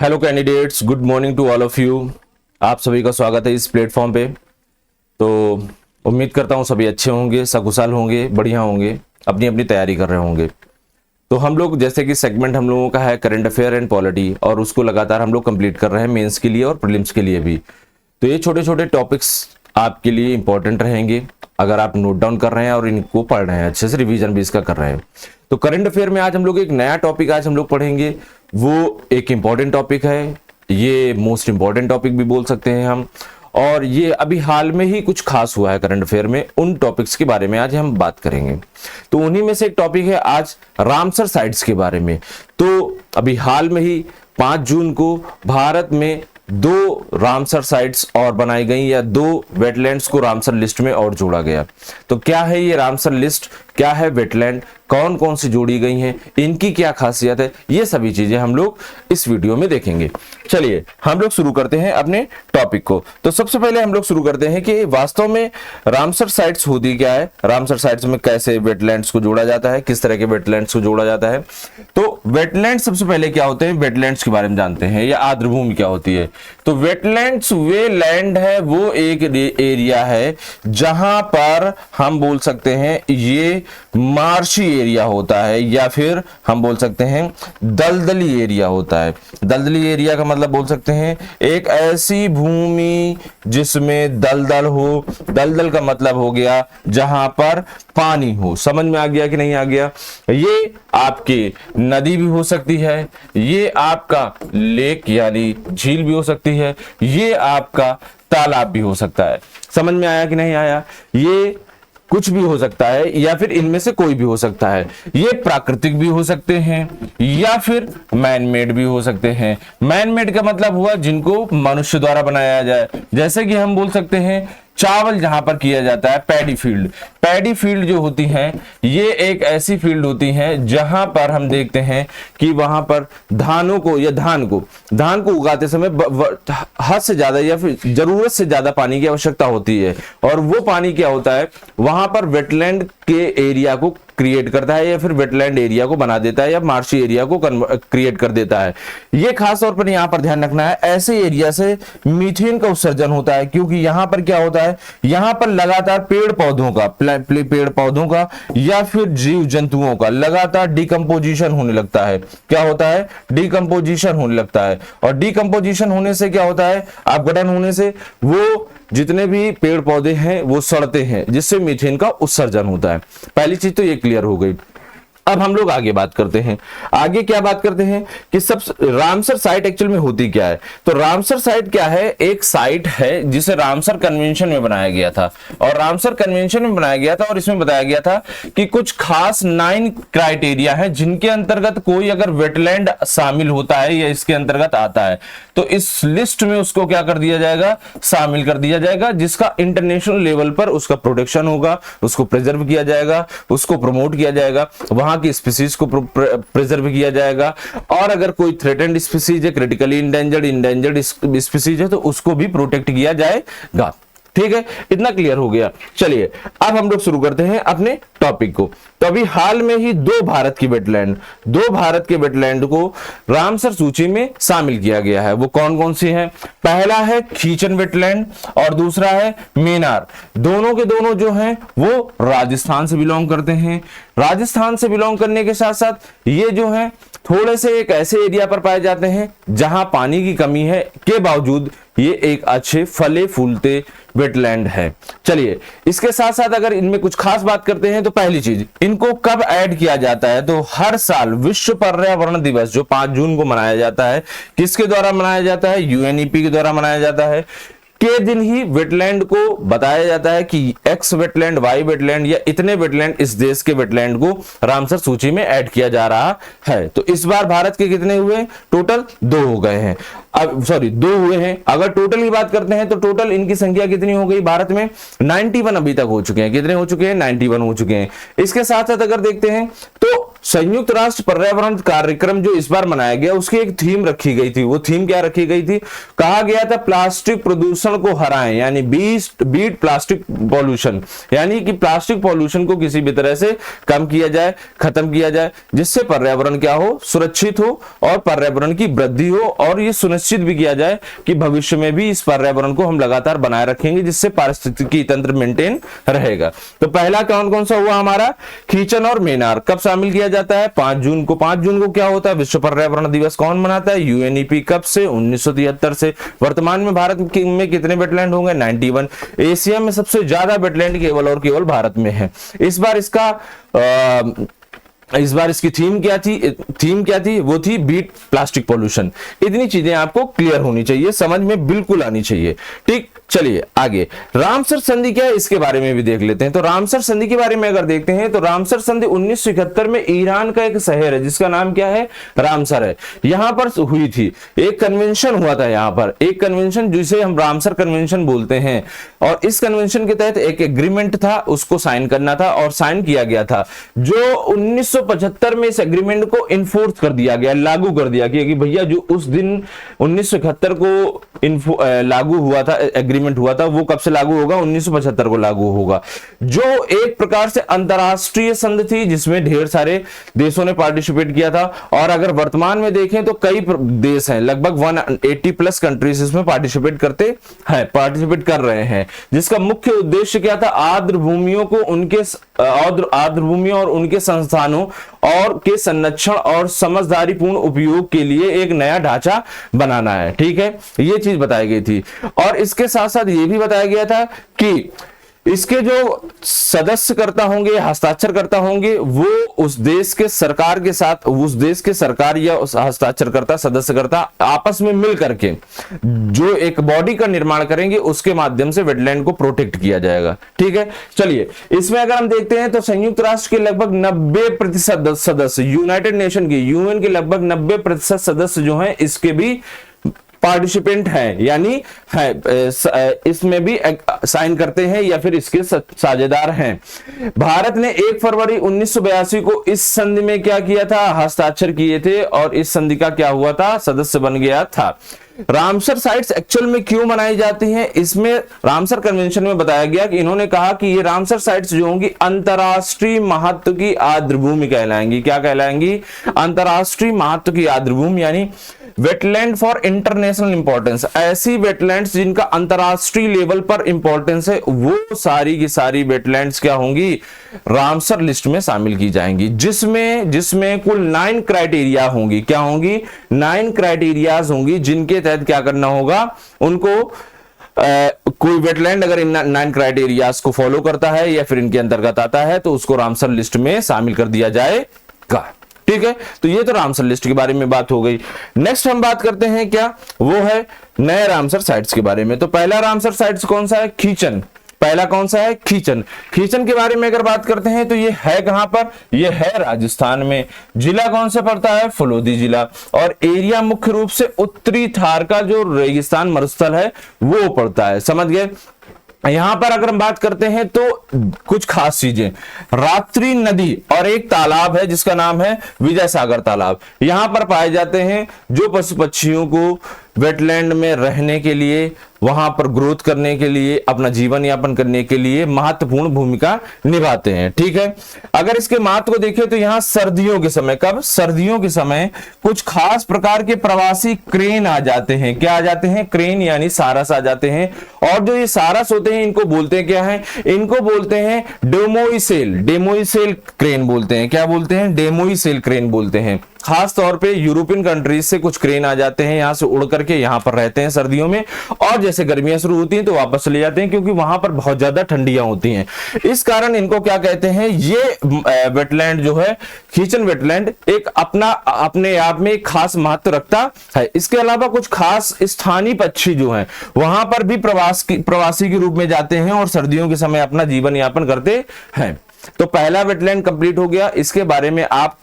Hello candidates, good morning to all of you. आप सभी का स्वागत है इस प्लेटफॉर्म पे। तो उम्मीद करता हूँ सभी अच्छे होंगे, सकुशल होंगे, बढ़िया होंगे, अपनी अपनी तैयारी कर रहे होंगे। तो हम लोग जैसे कि सेगमेंट हम लोगों का है करंट अफेयर एंड पॉलिटी, और उसको लगातार हम लोग कंप्लीट कर रहे हैं मेंस के लिए और प्रीलिम्स के लिए भी। तो ये छोटे छोटे टॉपिक्स आपके लिए इंपॉर्टेंट रहेंगे अगर आप नोट डाउन कर रहे हैं और इनको पढ़ रहे हैं, अच्छे से रिवीजन भी इसका कर रहे हैं। तो करंट अफेयर में आज हम लोग एक नया टॉपिक आज हम लोग पढ़ेंगे। वो एक इंपॉर्टेंट टॉपिक है, ये मोस्ट इंपॉर्टेंट टॉपिक भी बोल सकते हैं हम। और ये अभी हाल में ही कुछ खास हुआ है करंट अफेयर में, उन टॉपिक्स के बारे में आज हम बात करेंगे। तो उन्हीं में से एक टॉपिक है आज रामसर साइट्स के बारे में। तो अभी हाल में ही 5 जून को भारत में 2 रामसर साइट्स और बनाई गई, या 2 वेटलैंड्स को रामसर लिस्ट में और जोड़ा गया। तो क्या है ये रामसर लिस्ट, क्या है वेटलैंड, कौन कौन सी जोड़ी गई हैं, इनकी क्या खासियत है, ये सभी चीजें हम लोग इस वीडियो में देखेंगे। चलिए हम लोग शुरू करते हैं अपने टॉपिक को। तो सबसे पहले हम लोग शुरू करते हैं कि वास्तव में रामसर साइट्स होती क्या है, रामसर साइट्स में कैसे वेटलैंड्स को जोड़ा जाता है, किस तरह के वेटलैंड्स को जोड़ा जाता है। तो वेटलैंड सबसे पहले क्या होते हैं, वेटलैंड्स के बारे में जानते हैं, या आर्द्रभूमि क्या होती है। तो वेटलैंड्स वे लैंड है, वो एक एरिया है जहां पर हम बोल सकते हैं ये मार्शी एरिया होता है, या फिर हम बोल सकते हैं दलदली एरिया होता है। दलदली एरिया का मतलब बोल सकते हैं एक ऐसी भूमि जिसमें दलदल हो। दलदल का मतलब हो गया जहां पर पानी हो। समझ में आ गया कि नहीं आ गया। ये आपकी नदी भी हो सकती है, ये आपका लेक यानी झील भी हो सकती है, ये आपका तालाब भी हो सकता है। समझ में आया कि नहीं आया। ये कुछ भी हो सकता है, या फिर इनमें से कोई भी हो सकता है। ये प्राकृतिक भी हो सकते हैं, या फिर मैन मेड भी हो सकते हैं। मैन मेड का मतलब हुआ जिनको मनुष्य द्वारा बनाया जाए। जैसे कि हम बोल सकते हैं चावल जहां पर किया जाता है, पैडी फील्ड। पैडी फील्ड जो होती हैं, ये एक ऐसी फील्ड होती हैं जहां पर हम देखते हैं कि वहां पर धानों को या धान को उगाते समय हद से ज्यादा या फिर जरूरत से ज्यादा पानी की आवश्यकता होती है। और वो पानी क्या होता है, वहां पर वेटलैंड के एरिया को क्रिएट करता है, या फिर वेटलैंड एरिया को बना देता है, या मार्शी एरिया को क्रिएट कर देता है। ये खास तौर पर यहां पर ध्यान रखना है, ऐसे एरिया से मीथेन का उत्सर्जन होता है, क्योंकि यहां पर क्या होता है, यहां पर लगातार पेड़ पौधों का या फिर जीव जंतुओं का लगातार डिकम्पोजिशन होने लगता है। क्या होता है, डिकम्पोजिशन होने लगता है। और डिकम्पोजिशन होने से क्या होता है, अपघटन होने से वो जितने भी पेड़ पौधे हैं वो सड़ते हैं, जिससे मीथेन का उत्सर्जन होता है। पहली चीज तो ये क्लियर हो गई। अब हम लोग आगे बात करते हैं। आगे क्या बात करते हैं कि सब रामसर साइट एक्चुअल में होती क्या है। तो रामसर साइट क्या है, एक साइट है जिसे रामसर कन्वेंशन में बनाया गया था। और रामसर कन्वेंशन में बनाया गया था, और इसमें बताया गया था कि कुछ खास 9 क्राइटेरिया है जिनके अंतर्गत कोई अगर वेटलैंड शामिल होता है या इसके अंतर्गत आता है, तो इस लिस्ट में उसको क्या कर दिया जाएगा, शामिल कर दिया जाएगा, जिसका इंटरनेशनल लेवल पर उसका प्रोटेक्शन होगा, उसको प्रिजर्व किया जाएगा, उसको प्रमोट किया जाएगा, वहां की स्पीसीज को प्रिजर्व किया जाएगा। और अगर कोई थ्रेटेंड स्पीसीज है, क्रिटिकली इंडेंजर्ड स्पीसीज है, तो उसको भी प्रोटेक्ट किया जाएगा। ठीक है, इतना क्लियर हो गया। चलिए अब हम लोग शुरू करते हैं अपने टॉपिक को। तो अभी हाल में ही 2 भारत के वेटलैंड को रामसर सूची में शामिल किया गया है। वो कौन कौन सी हैं? पहला है खीचन वेटलैंड और दूसरा है मेनार। दोनों के दोनों जो हैं वो राजस्थान से बिलोंग करते हैं। राजस्थान से बिलोंग करने के साथ साथ ये जो है थोड़े से एक ऐसे एरिया पर पाए जाते हैं जहां पानी की कमी है के बावजूद ये एक अच्छे फले फूलते वेटलैंड है। चलिए इसके साथ साथ अगर इनमें कुछ खास बात करते हैं, तो पहली चीज इनको कब ऐड किया जाता है, तो हर साल विश्व पर्यावरण दिवस जो 5 जून को मनाया जाता है, किसके द्वारा मनाया जाता है, यूएनईपी के द्वारा मनाया जाता है, के दिन ही वेटलैंड को बताया जाता है कि एक्स वेटलैंड, वाई वेटलैंड या इतने वेटलैंड इस देश के वेटलैंड को रामसर सूची में ऐड किया जा रहा है। तो इस बार भारत के कितने हुए, टोटल 2 हो गए हैं। सॉरी 2 हुए हैं। अगर टोटल की बात करते हैं तो टोटल इनकी संख्या कितनी हो गई भारत में 91 अभी तक हो चुके हैं। कितने हो चुके हैं 91 हो चुके हैं। इसके साथ साथ अगर देखते हैं तो संयुक्त राष्ट्र पर्यावरण कार्यक्रम जो इस बार मनाया गया उसकी एक थीम रखी गई थी। वो थीम क्या रखी गई थी, कहा गया था प्लास्टिक प्रदूषण को हराएं, यानी बीट प्लास्टिक पॉल्यूशन, यानी कि प्लास्टिक पॉल्यूशन को किसी भी तरह से कम किया जाए, खत्म किया जाए, जिससे पर्यावरण क्या हो, सुरक्षित हो और पर्यावरण की वृद्धि हो, और ये सुनिश्चित भी किया जाए कि भविष्य में भी इस पर्यावरण को हम लगातार बनाए रखेंगे, जिससे पारिस्थितिकी तंत्र मेंटेन रहेगा। तो पहला कौन कौन सा हुआ हमारा, खींचन और मेनार। कब शामिल किया जाता है, 5 जून को। 5 जून को क्या होता है, विश्व पर्यावरण दिवस कौन मनाता है, यूएनईपी। कब से, 1973 से। वर्तमान में भारत में कितने वेटलैंड होंगे, 91। एशिया में सबसे ज्यादा वेटलैंड केवल और केवल भारत में है। इस बार इसकी थीम क्या थी, वो थी बीट प्लास्टिक पॉल्यूशन। इतनी चीजें आपको क्लियर होनी चाहिए, समझ में बिल्कुल आनी चाहिए। ठीक, चलिए आगे। रामसर संधि क्या है, इसके बारे में भी देख लेते हैं। तो रामसर संधि के बारे में अगर देखते हैं तो रामसर संधि 1971 में ईरान का एक शहर है जिसका नाम क्या है, रामसर है। यहां पर हुई थी, एक कन्वेंशन हुआ था यहां पर, एक कन्वेंशन जिसे हम रामसर कन्वेंशन बोलते हैं। और इस कन्वेंशन के तहत एक एग्रीमेंट था, उसको साइन करना था और साइन किया गया था, जो 1975 में इस एग्रीमेंट को इन्फोर्स कर दिया गया, लागू कर दिया गया कि भैया जो उस दिन 1971 को लागू हुआ था, एग्रीमेंट हुआ था, वो कब से लागू होगा, 1975 को लागू होगा। जो एक प्रकार से अंतरराष्ट्रीय संधि थी जिसमें ढेर सारे देशों ने पार्टिसिपेट किया था। और अगर वर्तमान में देखें तो कई देश हैं, लगभग 180 प्लस कंट्रीज इसमें पार्टिसिपेट पार्टिसिपेट कर रहे हैं, जिसका मुख्य उद्देश्य क्या था, आर्द्र भूमियों को आर्द्र भूमियों और उनके संस्थानों और के संरक्षण और समझदारीपूर्ण उपयोग के लिए एक नया ढांचा बनाना है। ठीक है, ये चीज बताई गई थी। और इसके साथ साथ ये भी बताया गया था कि इसके जो सदस्यकर्ता होंगे, हस्ताक्षरकर्ता होंगे, वो उस देश के सरकार के साथ, उस देश के सरकार या उस हस्ताक्षरकर्ता सदस्यकर्ता आपस में मिल करके जो एक बॉडी का निर्माण करेंगे, उसके माध्यम से वेटलैंड को प्रोटेक्ट किया जाएगा। ठीक है, चलिए इसमें अगर हम देखते हैं तो संयुक्त राष्ट्र के लगभग 90% सदस्य, यूनाइटेड नेशन के, यूएन के लगभग 90% सदस्य जो हैं इसके भी पार्टिसिपेंट हैं, यानी इसमें भी साइन करते हैं या फिर इसके साझेदार हैं। भारत ने 1 फरवरी 1982 को इस संधि में क्या किया था, हस्ताक्षर किए थे और इस संधि का क्या हुआ था, सदस्य बन गया था। रामसर साइट्स एक्चुअल में क्यों मनाई जाती हैं, इसमें रामसर कन्वेंशन में बताया गया कि इन्होंने कहा कि ये रामसर साइट्स जो होंगी अंतरराष्ट्रीय महत्व की आर्द्रभूमि कहलाएंगी। क्या कहलाएंगी, अंतरराष्ट्रीय महत्व की आर्द्रभूमि, यानी वेटलैंड फॉर इंटरनेशनल इंपॉर्टेंस। ऐसी वेटलैंड्स जिनका अंतरराष्ट्रीय लेवल पर इंपॉर्टेंस है, वो सारी की सारी वेटलैंड्स क्या होंगी, रामसर लिस्ट में शामिल की जाएंगी, जिसमें कुल 9 क्राइटेरिया होंगी। क्या होंगी, 9 क्राइटेरियाज होंगी, जिनके तहत क्या करना होगा उनको। कोई वेटलैंड अगर इन 9 क्राइटेरियाज को फॉलो करता है या फिर इनके अंतर्गत आता है तो उसको रामसर लिस्ट में शामिल कर दिया जाएगा। ठीक है, तो ये तो रामसर लिस्ट के बारे में बात हो गई। नेक्स्ट हम बात करते हैं क्या, वो है नए रामसर साइट्स के बारे में। तो पहला रामसर साइट्स कौन सा है, खींचन। पहला कौन सा है, खींचन। खींचन के बारे में अगर बात करते हैं तो ये है कहां पर, ये है राजस्थान में। जिला कौन सा पड़ता है, फलोदी जिला। और एरिया मुख्य रूप से उत्तरी थार का जो रेगिस्तान मरुस्थल है वो पड़ता है। समझ गए। यहां पर अगर हम बात करते हैं तो कुछ खास चीजें, रात्रि नदी और एक तालाब है जिसका नाम है विजय सागर तालाब, यहां पर पाए जाते हैं, जो पशु पक्षियों को वेटलैंड में रहने के लिए, वहां पर ग्रोथ करने के लिए, अपना जीवन यापन करने के लिए महत्वपूर्ण भूमिका निभाते हैं। ठीक है, अगर इसके महत्व को देखें तो यहाँ सर्दियों के समय, कब, सर्दियों के समय कुछ खास प्रकार के प्रवासी क्रेन आ जाते हैं। क्या आ जाते हैं, क्रेन यानी सारस आ जाते हैं। और जो ये सारस होते हैं इनको बोलते हैं क्या है, इनको बोलते हैं डेमोइसेल। डेमोइसेल क्रेन बोलते हैं। क्या बोलते हैं, डेमोइसेल क्रेन बोलते हैं। खास तौर पे यूरोपियन कंट्रीज से कुछ क्रेन आ जाते हैं, यहां से उड़ करके यहां पर रहते हैं सर्दियों में, और जैसे गर्मियां शुरू होती हैं तो वापस चले जाते हैं, क्योंकि वहां पर बहुत ज्यादा ठंडियां होती हैं। इस कारण इनको क्या कहते हैं, ये वेटलैंड जो है, खींचन वेटलैंड, एक अपने आप में एक खास महत्व रखता है। इसके अलावा कुछ खास स्थानीय पक्षी जो हैं वहां पर भी प्रवासी के रूप में जाते हैं और सर्दियों के समय अपना जीवन यापन करते हैं। तो पहला वेटलैंड कंप्लीट हो गया। इसके बारे में आप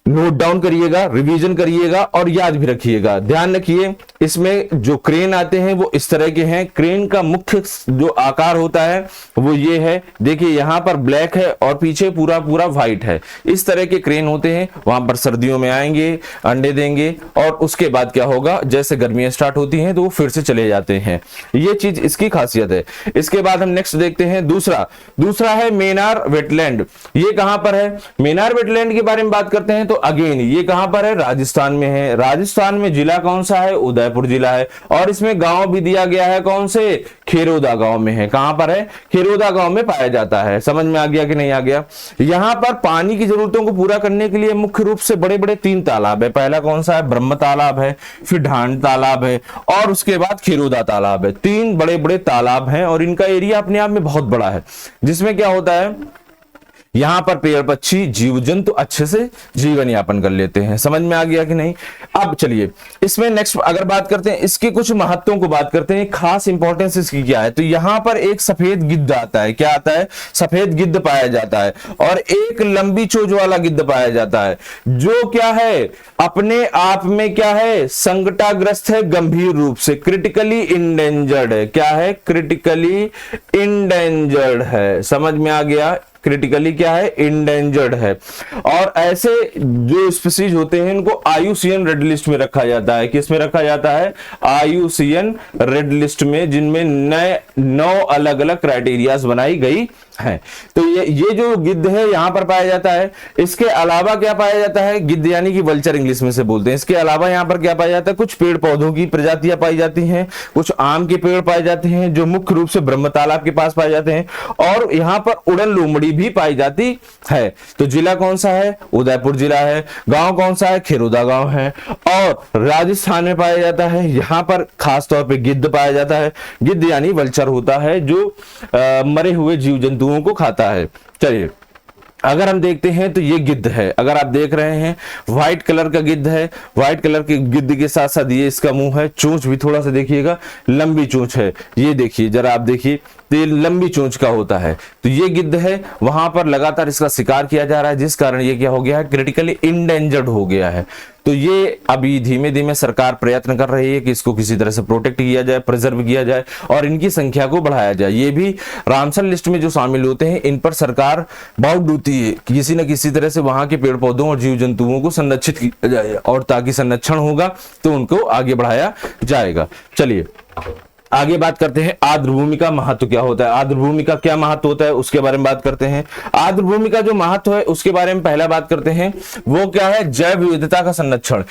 नोट डाउन करिएगा, रिवीजन करिएगा और याद भी रखिएगा। ध्यान रखिए, इसमें जो क्रेन आते हैं वो इस तरह के हैं। क्रेन का मुख्य जो आकार होता है वो ये है, देखिए यहाँ पर ब्लैक है और पीछे पूरा पूरा व्हाइट है। इस तरह के क्रेन होते हैं। वहां पर सर्दियों में आएंगे, अंडे देंगे और उसके बाद क्या होगा, जैसे गर्मियां स्टार्ट होती हैं तो वो फिर से चले जाते हैं। ये चीज इसकी खासियत है। इसके बाद हम नेक्स्ट देखते हैं दूसरा है मेनार वेटलैंड। ये कहां पर है? मेनार वेटलैंड के बारे में बात करते हैं तो अगेन ये कहां पर है? राजस्थान में है। राजस्थान में जिला कौन सा है? उदयपुर जिला है। और इसमें गांव भी दिया गया है, कौन से? खेरोदा गांव में है। कहां पर है? खेरोदा गांव में पाया जाता है। समझ में आ गया कि नहीं आ गया? यहां पर पानी की जरूरतों को पूरा करने के लिए मुख्य रूप से बड़े बड़े 3 तालाब है। पहला कौन सा है? ब्रह्म तालाब है, फिर ढांड तालाब है और उसके बाद खेरोदा तालाब है। 3 बड़े बड़े तालाब हैं और इनका एरिया अपने आप में बहुत बड़ा है, जिसमें क्या होता है, यहां पर पेड़ पक्षी जीव जंतु अच्छे से जीवन यापन कर लेते हैं। समझ में आ गया कि नहीं? अब चलिए इसमें नेक्स्ट अगर बात करते हैं, इसके कुछ महत्वों को बात करते हैं, खास इंपॉर्टेंस इसकी क्या है। तो यहां पर एक सफेद गिद्ध आता है। क्या आता है? सफेद गिद्ध पाया जाता है और एक लंबी चोंच वाला गिद्ध पाया जाता है, जो क्या है, अपने आप में क्या है, संकटाग्रस्त है, गंभीर रूप से क्रिटिकली इंडेंजर्ड है। क्या है? क्रिटिकली इंडेंजर्ड है। समझ में आ गया? क्रिटिकली क्या है? इंडेंजर्ड है। और ऐसे जो स्पीसीज होते हैं इनको IUCN रेड लिस्ट में रखा जाता है। किस में रखा जाता है? IUCN रेड लिस्ट में, जिनमें 9 अलग अलग क्राइटेरियाज बनाई गई है। तो ये जो गिद्ध है यहां पर पाया जाता है। इसके अलावा क्या पाया जाता है? गिद्ध यानी कि वल्चर इंग्लिश में से बोलते हैं। इसके अलावा यहां पर क्या पाया जाता है? कुछ पेड़ पौधों की प्रजातियां पाई जाती हैं, कुछ आम के पेड़ पाए जाते हैं जो मुख्य रूप से ब्रह्म तालाब के पास पाए जाते हैं, और यहां पर उड़न लोमड़ी भी पाई जाती है। तो जिला कौन सा है? उदयपुर जिला है। गांव कौन सा है? खेरोदा गांव है। और राजस्थान में पाया जाता है। यहां पर खास तौर पे गिद्ध पाया जाता है। गिद्ध यानी वल्चर होता है जो मरे हुए जीव जंतुओं को खाता है। चलिए अगर हम देखते हैं तो ये गिद्ध है। अगर आप देख रहे हैं व्हाइट कलर का गिद्ध है। व्हाइट कलर के गिद्ध के साथ साथ ये इसका मुंह है। चोंच भी थोड़ा सा देखिएगा, लंबी चोंच है। ये देखिए जरा, आप देखिए तो ये लंबी चोंच का होता है। तो ये गिद्ध है, वहां पर लगातार इसका शिकार किया जा रहा है, जिस कारण ये क्या हो गया है? क्रिटिकली इंडेंजर्ड हो गया है। तो ये अभी धीमे धीमे सरकार प्रयत्न कर रही है कि इसको किसी तरह से प्रोटेक्ट किया जाए, प्रिजर्व किया जाए और इनकी संख्या को बढ़ाया जाए। ये भी रामसर लिस्ट में जो शामिल होते हैं इन पर सरकार बहुत डूबती है कि किसी न किसी तरह से वहां के पेड़ पौधों और जीव जंतुओं को संरक्षित किया जाए, और ताकि संरक्षण होगा तो उनको आगे बढ़ाया जाएगा। चलिए आगे बात करते हैं आर्द्र भूमि का महत्व क्या होता है। आर्द्र भूमि का क्या महत्व होता है उसके बारे में बात करते हैं। आर्द्र भूमि का जो महत्व है उसके बारे में पहला बात करते हैं, वो क्या है? जैव विविधता का संरक्षण।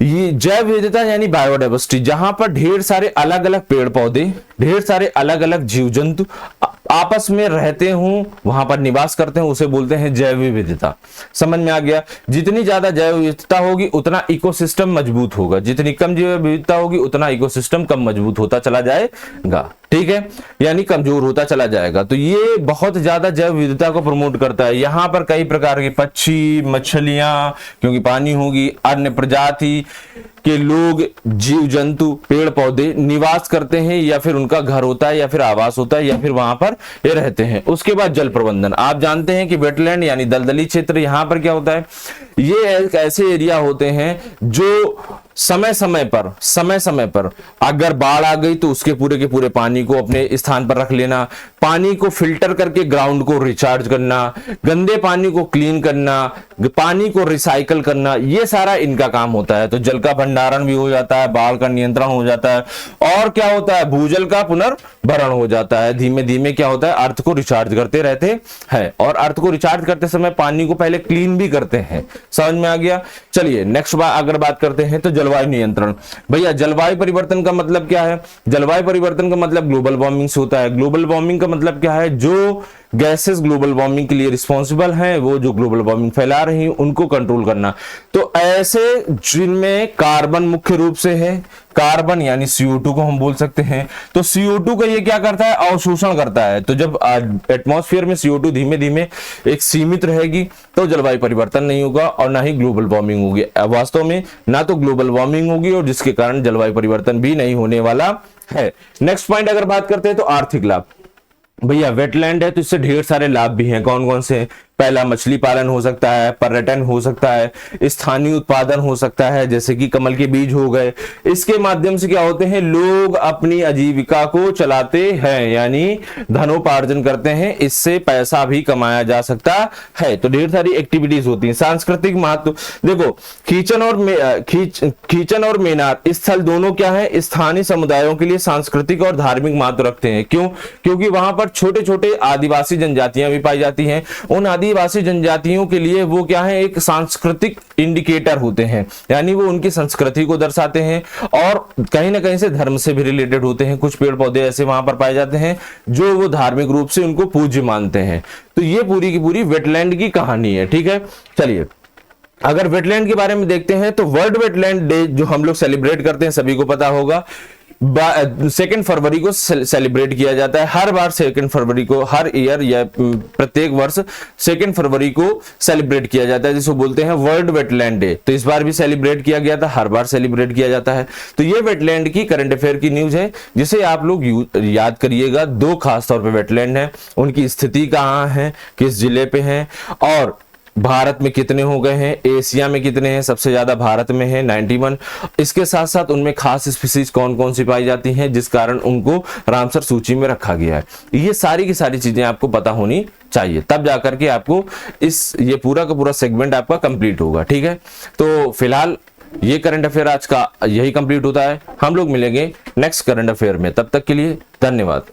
ये जैव विविधता यानी बायोडाइवर्सिटी, जहां पर ढेर सारे अलग अलग पेड़ पौधे, ढेर सारे अलग अलग जीव जंतु आपस में रहते हों, वहां पर निवास करते हैं, उसे बोलते हैं जैव विविधता। समझ में आ गया? जितनी ज्यादा जैव विविधता होगी उतना इकोसिस्टम मजबूत होगा, जितनी कम जैव विविधता होगी उतना इकोसिस्टम कम मजबूत होता चला जाएगा। ठीक है, यानी कमजोर होता चला जाएगा। तो ये बहुत ज्यादा जैव विविधता को प्रमोट करता है। यहाँ पर कई प्रकार के पक्षी, मछलियां, क्योंकि पानी होगी, अन्य प्रजाति के लोग, जीव जंतु, पेड़ पौधे निवास करते हैं, या फिर उनका घर होता है, या फिर आवास होता है, या फिर वहां पर ये रहते हैं। उसके बाद जल प्रबंधन। आप जानते हैं कि वेटलैंड यानी दलदली क्षेत्र, यहाँ पर क्या होता है? ये एक ऐसे एरिया होते हैं जो समय समय पर अगर बाढ़ आ गई तो उसके पूरे के पूरे पानी को अपने स्थान पर रख लेना, पानी को फिल्टर करके ग्राउंड को रिचार्ज करना, गंदे पानी को क्लीन करना, पानी को रिसाइकल करना, ये सारा इनका काम होता है। तो जल का भंडारण भी हो जाता है, बाढ़ का नियंत्रण हो जाता है, और क्या होता है? भूजल का पुनर्भरण हो जाता है। धीमे धीमे क्या होता है? अर्थ को रिचार्ज करते रहते हैं, और अर्थ को रिचार्ज करते समय पानी को पहले क्लीन भी करते हैं। समझ में आ गया? चलिए नेक्स्ट अगर बात करते हैं तो जलवायु नियंत्रण। भैया जलवायु परिवर्तन का मतलब क्या है? जलवायु परिवर्तन का मतलब ग्लोबल वार्मिंग से होता है। ग्लोबल वार्मिंग का मतलब क्या है? जो गैसेस ग्लोबल वार्मिंग के लिए रिस्पॉन्सिबल हैं, वो जो ग्लोबल वार्मिंग फैला रही हैं, उनको कंट्रोल करना। तो ऐसे जिनमें कार्बन मुख्य रूप से है, कार्बन यानी CO2 को हम बोल सकते हैं। तो CO2 का ये क्या करता है? अवशोषण करता है। तो जब एटमॉस्फेयर में CO2 धीमे धीमे एक सीमित रहेगी तो जलवायु परिवर्तन नहीं होगा और ना ही ग्लोबल वार्मिंग होगी। वास्तव में ना तो ग्लोबल वार्मिंग होगी, और जिसके कारण जलवायु परिवर्तन भी नहीं होने वाला है। नेक्स्ट पॉइंट अगर बात करते हैं तो आर्थिक लाभ। भैया वेटलैंड है तो इससे ढेर सारे लाभ भी हैं। कौन कौन से हैं? पहला मछली पालन हो सकता है, पर्यटन हो सकता है, स्थानीय उत्पादन हो सकता है जैसे कि कमल के बीज हो गए। इसके माध्यम से क्या होते हैं, लोग अपनी आजीविका को चलाते हैं, यानी धनोपार्जन करते हैं, इससे पैसा भी कमाया जा सकता है। तो ढेर सारी एक्टिविटीज होती हैं। सांस्कृतिक महत्व देखो, खींचन और मेनार स्थल दोनों क्या है, स्थानीय समुदायों के लिए सांस्कृतिक और धार्मिक महत्व रखते हैं। क्यों? क्योंकि वहां पर छोटे छोटे आदिवासी जनजातियां भी पाई जाती हैं। उन आदिवासी जनजातियों के लिए वो क्या है, एक सांस्कृतिक इंडिकेटर होते हैं, यानी वो उनकी संस्कृति को दर्शाते हैं और कहीं ना कहीं से धर्म से भी रिलेटेड होते हैं। कुछ पेड़ पौधे ऐसे वहां पर पाए जाते हैं जो वो धार्मिक रूप से उनको पूज्य मानते हैं। तो ये पूरी की पूरी वेटलैंड की कहानी है। ठीक है, चलिए अगर वेटलैंड के बारे में देखते हैं तो वर्ल्ड वेटलैंड डे जो हम लोग सेलिब्रेट करते हैं, सभी को पता होगा, 2 फरवरी को सेलिब्रेट किया जाता है। हर बार 2 फरवरी को, हर ईयर या प्रत्येक वर्ष 2 फरवरी को सेलिब्रेट किया जाता है, जिसको बोलते हैं वर्ल्ड वेटलैंड डे। तो इस बार भी सेलिब्रेट किया गया था, हर बार सेलिब्रेट किया जाता है। तो ये वेटलैंड की करंट अफेयर की न्यूज है, जिसे आप लोग याद करिएगा। 2 खास तौर पे वेटलैंड है, उनकी स्थिति कहाँ है, किस जिले पे है, और भारत में कितने हो गए हैं, एशिया में कितने हैं, सबसे ज्यादा भारत में है 91। इसके साथ साथ उनमें खास स्पीसीज कौन कौन सी पाई जाती हैं, जिस कारण उनको रामसर सूची में रखा गया है। ये सारी की सारी चीजें आपको पता होनी चाहिए, तब जाकर के आपको ये पूरा का पूरा सेगमेंट आपका कंप्लीट होगा। ठीक है, तो फिलहाल ये करंट अफेयर आज का यही कंप्लीट होता है। हम लोग मिलेंगे नेक्स्ट करंट अफेयर में, तब तक के लिए धन्यवाद।